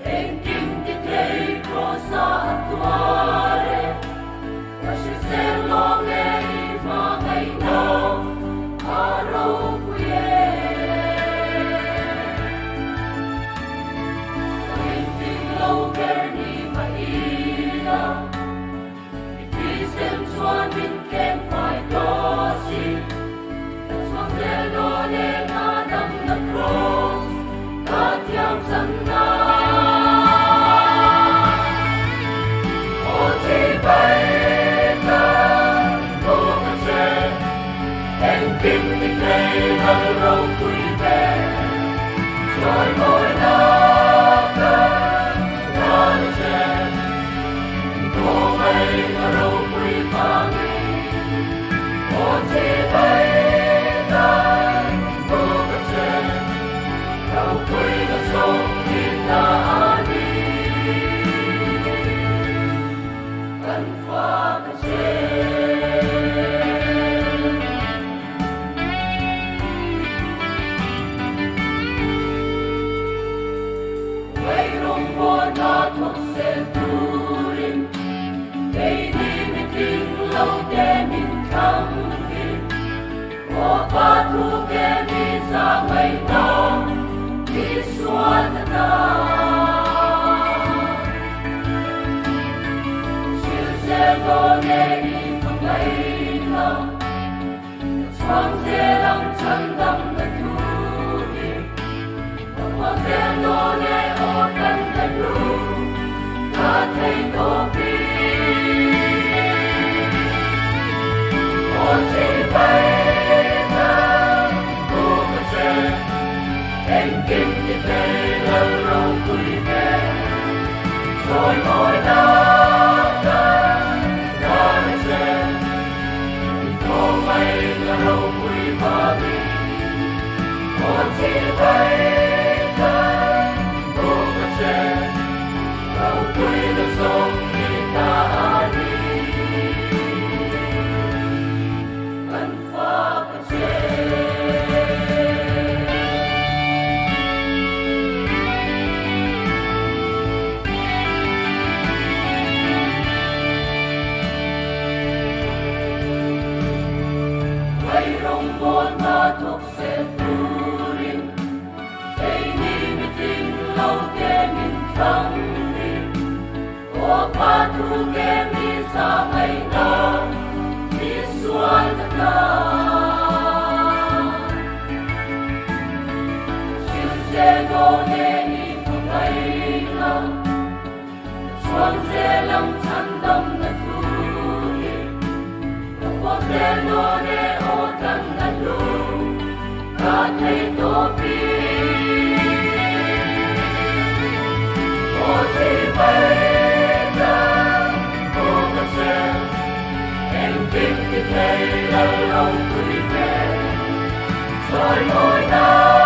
Em kim ti thei pro sa tuare và sự sen lo nghe mà ngày nào aro quê em tin lâu kê ni mà ina khi xem xoan min kem phải đó si xoan thế lo để na đâm na cross ta thiam sang na kim ti cây hăng râu quý về rồi ngồi đáp ta sẽ cô mây mà râu quý phang ô chi bay ta cô vật sẽ râu quý là sông đi ta đi cần pha cái sẽ và thu kê đi ra ngày nào đi xuân na chiều sẽ có nghe đi không ngày nào xoang sẽ lòng chân đâm là thu đi và sẽ nó nghe ô cần là đủ ta thấy tô bi ô chỉ bay em kim ti cây hăng râu quý về rồi ngồi đáp ta sẽ cô mây là râu quý và đi một chi bay ta cô vật sẽ râu quý là sông đi ta đi cần pha vật sẽ buồn mà thuộc sẽ turin đây đi mi tình lâu kê min thăng đi ô pha thu kê mi sa ngày nào đi xuân na chiều sẽ go nê đi không ngày nào xuân sẽ lòng chân đâm là thu đi ô sẽ go nê ô cần là đủ ta thấy tô bi ô chỉ bay ta cô vật sẽ em kim ti cây hăng râu quý về rồi ngồi đáp